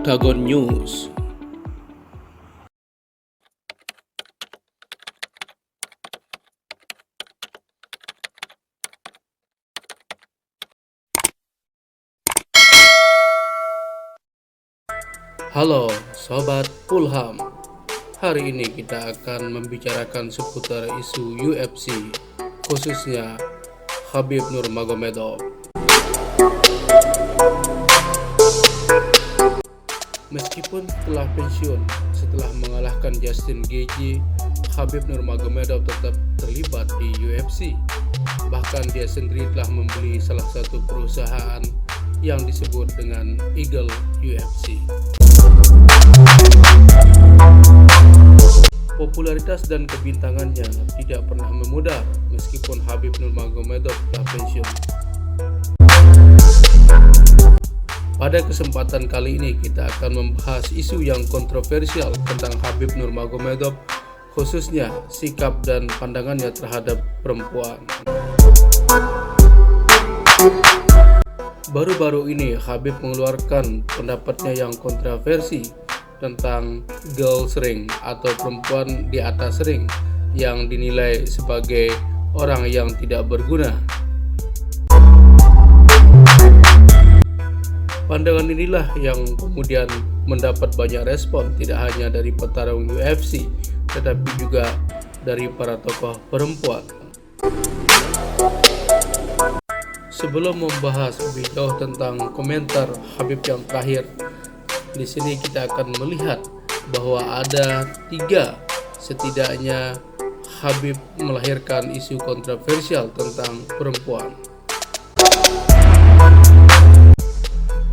Octagon News. Halo Sobat Fulham, hari ini kita akan membicarakan seputar isu UFC, khususnya Khabib Nurmagomedov. Meskipun telah pensiun setelah mengalahkan Justin Gaethje, Khabib Nurmagomedov tetap terlibat di UFC. Bahkan dia sendiri telah membeli salah satu perusahaan yang disebut dengan Eagle UFC. Popularitas dan kebintangannya tidak pernah memudar meskipun Khabib Nurmagomedov telah pensiun. Pada kesempatan kali ini kita akan membahas isu yang kontroversial tentang Khabib Nurmagomedov, khususnya sikap dan pandangannya terhadap perempuan. Baru-baru ini Khabib mengeluarkan pendapatnya yang kontroversi tentang girls ring atau perempuan di atas ring yang dinilai sebagai orang yang tidak berguna. Pandangan inilah yang kemudian mendapat banyak respon, tidak hanya dari petarung UFC tetapi juga dari para tokoh perempuan. Sebelum membahas lebih jauh tentang komentar Khabib yang terakhir, di sini kita akan melihat bahwa ada 3 setidaknya Khabib melahirkan isu kontroversial tentang perempuan.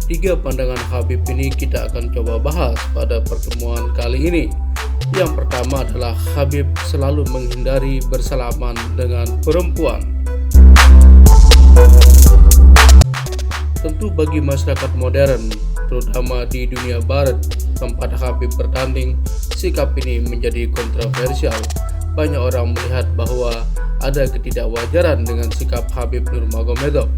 3 pandangan Khabib ini kita akan coba bahas pada pertemuan kali ini. Yang pertama adalah Khabib selalu menghindari bersalaman dengan perempuan. Tentu bagi masyarakat modern, terutama di dunia barat tempat Khabib bertanding, sikap ini menjadi kontroversial. Banyak orang melihat bahwa ada ketidakwajaran dengan sikap Khabib Nurmagomedov.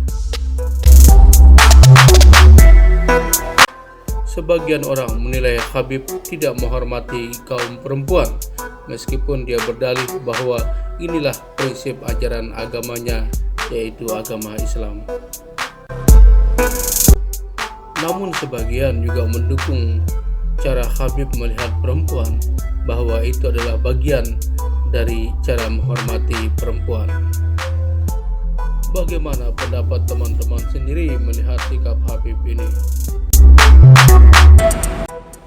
Sebagian orang menilai Khabib tidak menghormati kaum perempuan, meskipun dia berdalih bahwa inilah prinsip ajaran agamanya, yaitu agama Islam. Namun sebagian juga mendukung cara Khabib melihat perempuan, bahwa itu adalah bagian dari cara menghormati perempuan. Bagaimana pendapat teman-teman sendiri melihat sikap Khabib ini?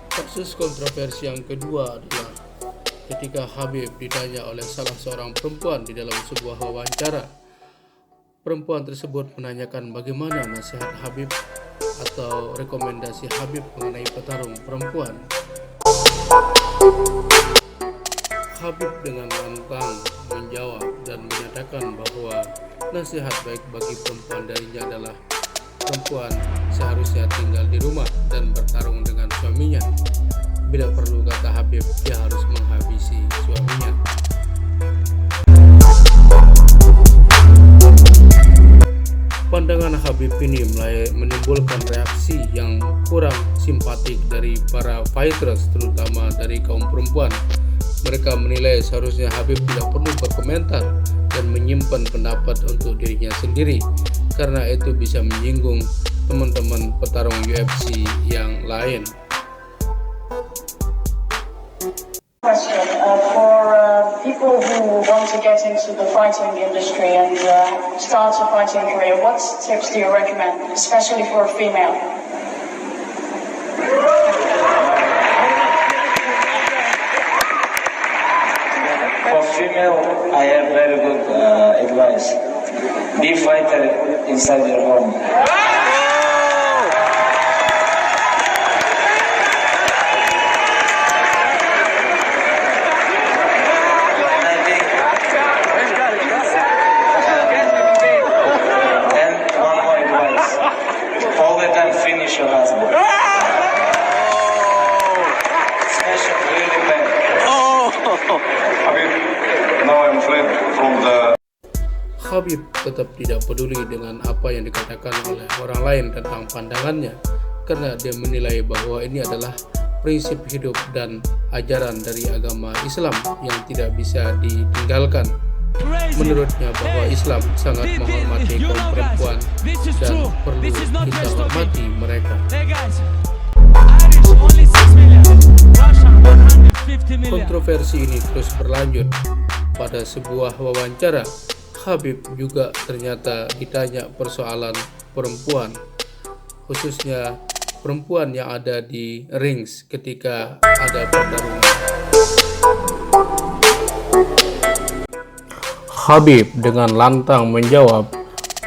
Kasus kontroversi yang kedua adalah ketika Khabib ditanya oleh salah seorang perempuan di dalam sebuah wawancara. Perempuan tersebut menanyakan bagaimana nasihat Khabib atau rekomendasi Khabib mengenai petarung perempuan. Khabib dengan lantang menjawab dan menyatakan bahwa nasihat baik bagi perempuan darinya adalah perempuan seharusnya tinggal di rumah dan bertarung dengan suaminya. Bila perlu, kata Khabib, dia harus menghabisi suaminya. Pandangan Khabib ini menimbulkan reaksi yang kurang simpatik dari para fighters, terutama dari kaum perempuan. Mereka menilai seharusnya Khabib tidak perlu berkomentar dan menyimpan pendapat untuk dirinya sendiri, karena itu bisa menyinggung teman-teman petarung UFC yang lain. Question for people who want to get into the fighting industry and start a fighting career, what tips do you recommend, especially for a female? For female, I have very good advice. Be fighter inside your home. And one more advice. All the time finish your husband. Smash him really bad. I mean, now I'm afraid from the Khabib tetap tidak peduli dengan apa yang dikatakan oleh orang lain tentang pandangannya. karena dia menilai bahwa ini adalah prinsip hidup dan ajaran dari agama Islam yang tidak bisa ditinggalkan. Menurutnya bahwa Islam sangat menghormati kaum perempuan dan perlu kita hormati mereka. Kontroversi ini terus berlanjut. Pada sebuah wawancara, Khabib juga ternyata ditanya persoalan perempuan, khususnya perempuan yang ada di rings ketika ada pertarungan. Khabib dengan lantang menjawab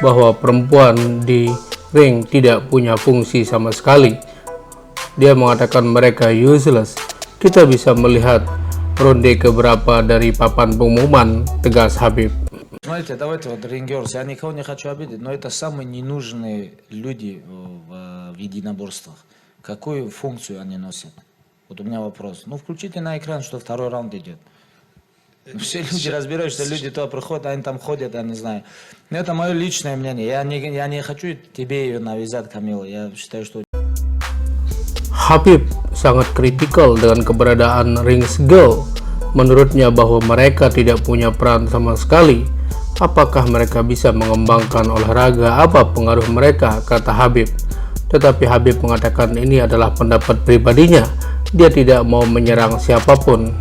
bahwa perempuan di ring tidak punya fungsi sama sekali. Dia mengatakan mereka useless. Kita bisa melihat ronde keberapa dari papan pengumuman, tegas Khabib. Смотрите, давайте вот рингерс, я никого не хочу обидеть, но это самые ненужные люди в единоборствах. Какую функцию они носят? Вот у меня вопрос. Ну, включите на экран, что второй раунд идет. Все люди разбираются, что люди туда приходят, они там ходят, я не знаю. Но это мое личное мнение. Я не хочу тебе ее навязать, Камила. Я считаю, что... Khabib sangat kritikal dengan keberadaan rings girl. Menurutnya bahwa mereka tidak punya peran sama sekali. Apakah mereka bisa mengembangkan olahraga? Apa pengaruh mereka? Kata Khabib. Tetapi Khabib mengatakan ini adalah pendapat pribadinya. Dia tidak mau menyerang siapapun.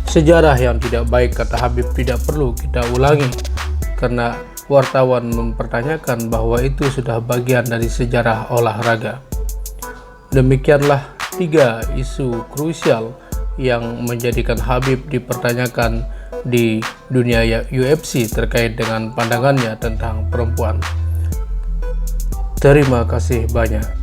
Sejarah yang tidak baik, kata Khabib, tidak perlu kita ulangi, karena wartawan mempertanyakan bahwa itu sudah bagian dari sejarah olahraga. Demikianlah 3 isu krusial yang menjadikan Khabib dipertanyakan di dunia UFC terkait dengan pandangannya tentang perempuan. Terima kasih banyak.